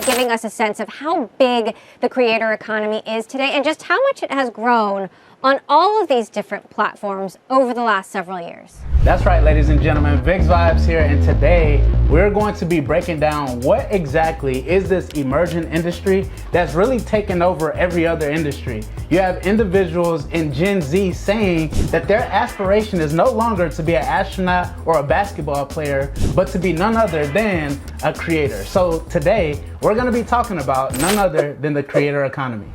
of giving us a sense of how big the creator economy is today and just how much it has grown on all of these different platforms over the last several years. That's right, ladies and gentlemen, Vix Vibes here, and today we're going to be breaking down what exactly is this emerging industry that's really taken over every other industry. You have individuals in Gen Z saying that their aspiration is no longer to be an astronaut or a basketball player, but to be none other than a creator. So today we're going to be talking about none other than the creator economy.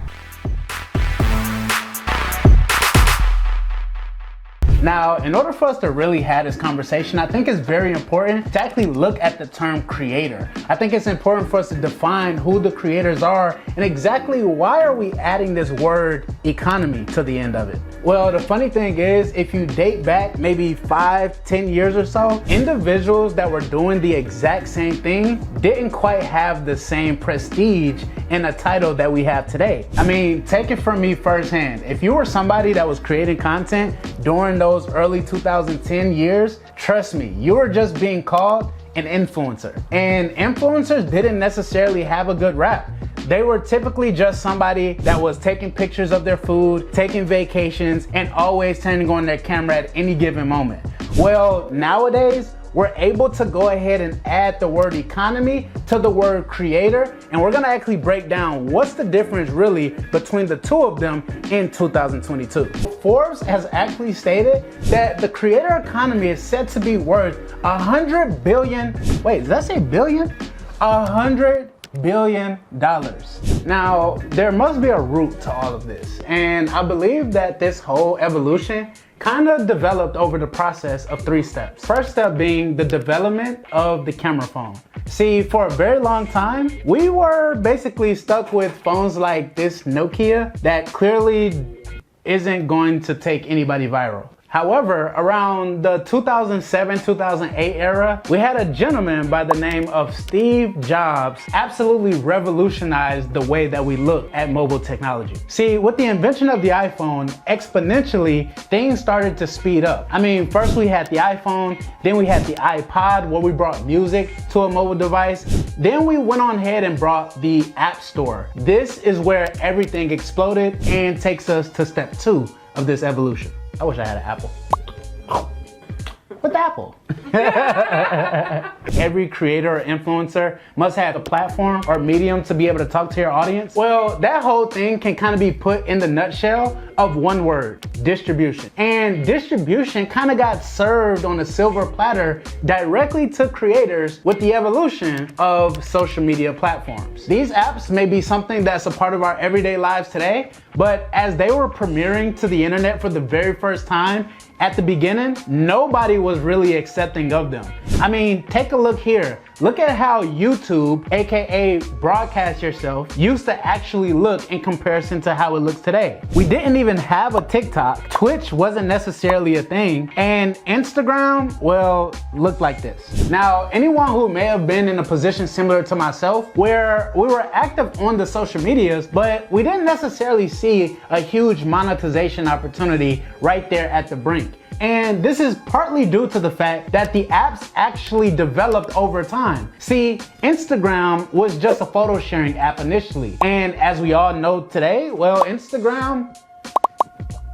Now, in order for us to really have this conversation, I think it's very important to actually look at the term creator. I think it's important for us to define who the creators are and exactly why are we adding this word economy to the end of it. Well, the funny thing is, if you date back maybe 5-10 years or so, individuals that were doing the exact same thing didn't quite have the same prestige and a title that we have today. I mean, take it from me firsthand. If you were somebody that was creating content during those early 2010 years, trust me, you were just being called an influencer. And influencers didn't necessarily have a good rap. They were typically just somebody that was taking pictures of their food, taking vacations, and always turning on their camera at any given moment. Well, nowadays, we're able to go ahead and add the word economy to the word creator, and we're gonna actually break down what's the difference really between the two of them in 2022. Forbes has actually stated that the creator economy is said to be worth 100 billion, wait, did I say billion? $100 billion. Now, there must be a root to all of this, and I believe that this whole evolution kind of developed over the process of 3 steps. First step being the development of the camera phone. See, for a very long time, we were basically stuck with phones like this Nokia that clearly isn't going to take anybody viral. However, around the 2007-2008 era, we had a gentleman by the name of Steve Jobs absolutely revolutionized the way that we look at mobile technology. See, with the invention of the iPhone, exponentially, things started to speed up. I mean, first we had the iPhone, then we had the iPod where we brought music to a mobile device. Then we went on ahead and brought the App Store. This is where everything exploded and takes us to step 2 of this evolution. I wish I had an apple. With Apple. Every creator or influencer must have a platform or medium to be able to talk to your audience. Well, that whole thing can kind of be put in the nutshell of one word: distribution. And distribution kind of got served on a silver platter directly to creators with the evolution of social media platforms. These apps may be something that's a part of our everyday lives today, but as they were premiering to the internet for the very first time, at the beginning, nobody was really accepting of them. I mean, take a look here. Look at how YouTube, aka broadcast yourself, used to actually look in comparison to how it looks today. We didn't even have a TikTok. Twitch wasn't necessarily a thing. And Instagram, well, looked like this. Now, anyone who may have been in a position similar to myself, where we were active on the social medias, but we didn't necessarily see a huge monetization opportunity right there at the brink. And this is partly due to the fact that the apps actually developed over time. See, Instagram was just a photo sharing app initially. And as we all know today, well, Instagram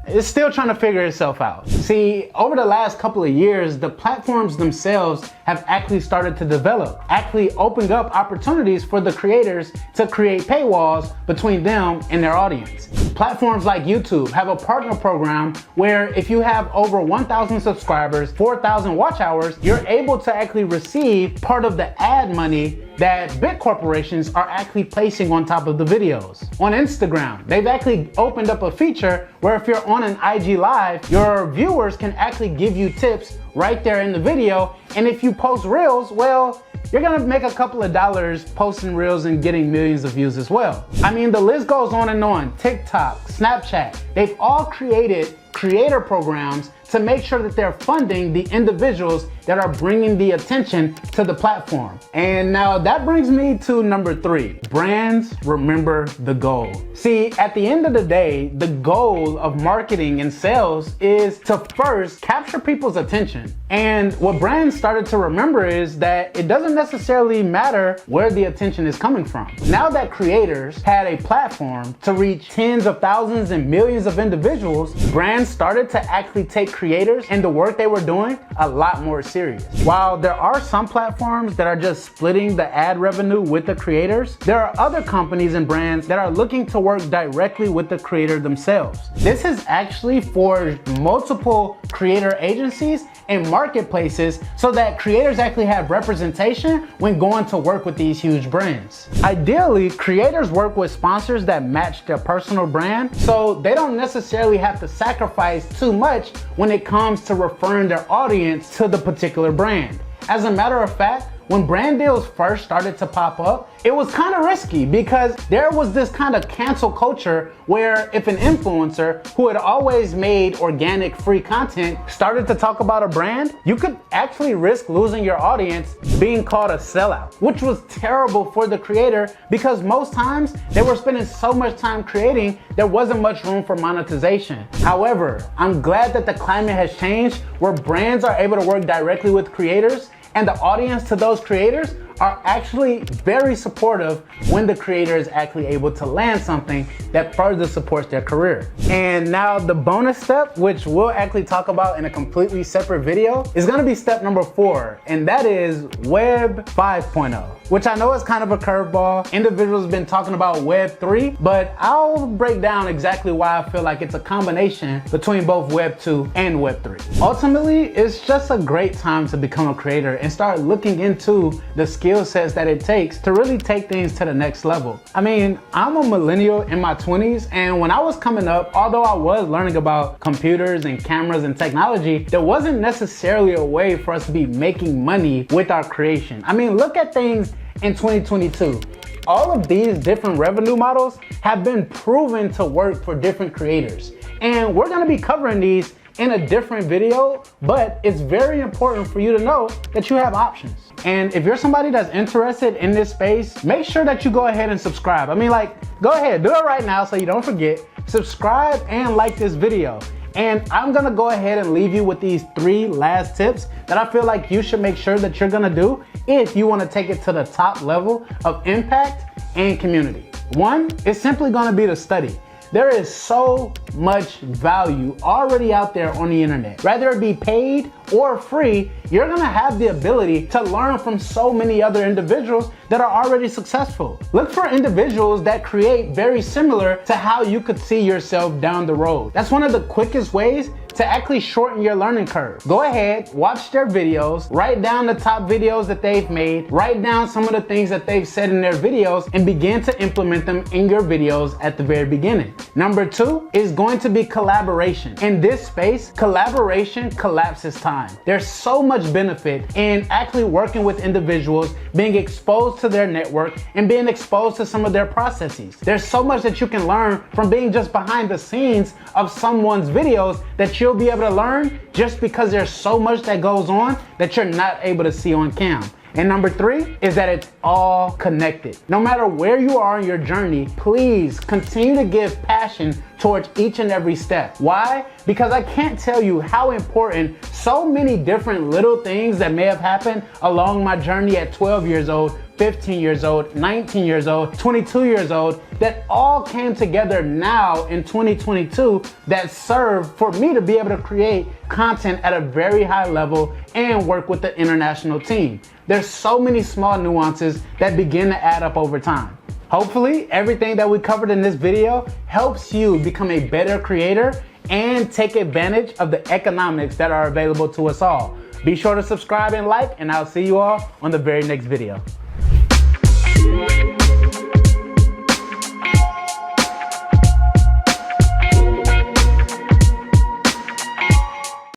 is still trying to figure itself out. See, over the last couple of years, the platforms themselves have actually started to develop, actually opening up opportunities for the creators to create paywalls between them and their audience. Platforms like YouTube have a partner program where if you have over 1,000 subscribers, 4,000 watch hours, you're able to actually receive part of the ad money that big corporations are actually placing on top of the videos. On Instagram, they've actually opened up a feature where if you're on an IG Live, your viewers can actually give you tips right there in the video. And if you post reels, well, you're gonna make a couple of dollars posting reels and getting millions of views as well. I mean, the list goes on and on. TikTok, Snapchat, they've all created creator programs to make sure that they're funding the individuals that are bringing the attention to the platform. And now that brings me to number 3. Brands remember the goal. See, at the end of the day, the goal of marketing and sales is to first capture people's attention. And what brands started to remember is that it doesn't necessarily matter where the attention is coming from. Now that creators had a platform to reach tens of thousands and millions of individuals, brands started to actually take creators and the work they were doing a lot more serious. While there are some platforms that are just splitting the ad revenue with the creators, there are other companies and brands that are looking to work directly with the creator themselves. This has actually forged multiple creator agencies and marketplaces so that creators actually have representation when going to work with these huge brands. Ideally, creators work with sponsors that match their personal brand, so they don't necessarily have to sacrifice too much when it comes to referring their audience to the particular brand. As a matter of fact, when brand deals first started to pop up, it was kind of risky because there was this kind of cancel culture where if an influencer who had always made organic free content started to talk about a brand, you could actually risk losing your audience, being called a sellout, which was terrible for the creator because most times they were spending so much time creating, there wasn't much room for monetization. However, I'm glad that the climate has changed where brands are able to work directly with creators, and the audience to those creators are actually very supportive when the creator is actually able to land something that further supports their career. And now the bonus step, which we'll actually talk about in a completely separate video, is gonna be step number 4, and that is Web 5.0, which I know is kind of a curveball. Individuals have been talking about Web 3, but I'll break down exactly why I feel like it's a combination between both Web 2 and Web 3. Ultimately, it's just a great time to become a creator and start looking into the skill sets that it takes to really take things to the next level. I mean, I'm a millennial in my 20s, and when I was coming up, although I was learning about computers and cameras and technology, there wasn't necessarily a way for us to be making money with our creation. I mean, look at things in 2022. All of these different revenue models have been proven to work for different creators, and we're gonna be covering these in a different video, but it's very important for you to know that you have options. And if you're somebody that's interested in this space, make sure that you go ahead and subscribe. I mean, like, go ahead, do it right now so you don't forget. Subscribe and like this video. And I'm gonna go ahead and leave you with these 3 last tips that I feel like you should make sure that you're gonna do if you wanna take it to the top level of impact and community. 1 is simply gonna be to study. There is so much value already out there on the internet. Whether it be paid or free, you're gonna have the ability to learn from so many other individuals that are already successful. Look for individuals that create very similar to how you could see yourself down the road. That's one of the quickest ways to actually shorten your learning curve. Go ahead, watch their videos, write down the top videos that they've made, write down some of the things that they've said in their videos, and begin to implement them in your videos at the very beginning. Number 2 is going to be collaboration. In this space, collaboration collapses time. There's so much benefit in actually working with individuals, being exposed to their network, and being exposed to some of their processes. There's so much that you can learn from being just behind the scenes of someone's videos that you'll be able to learn just because there's so much that goes on that you're not able to see on cam. And number 3 is that it's all connected. No matter where you are in your journey, please continue to give passion towards each and every step. Why? Because I can't tell you how important so many different little things that may have happened along my journey at 12 years old, 15 years old, 19 years old, 22 years old, that all came together now in 2022 that serve for me to be able to create content at a very high level and work with the international team. There's so many small nuances that begin to add up over time. Hopefully, everything that we covered in this video helps you become a better creator and take advantage of the economics that are available to us all. Be sure to subscribe and like, and I'll see you all on the very next video.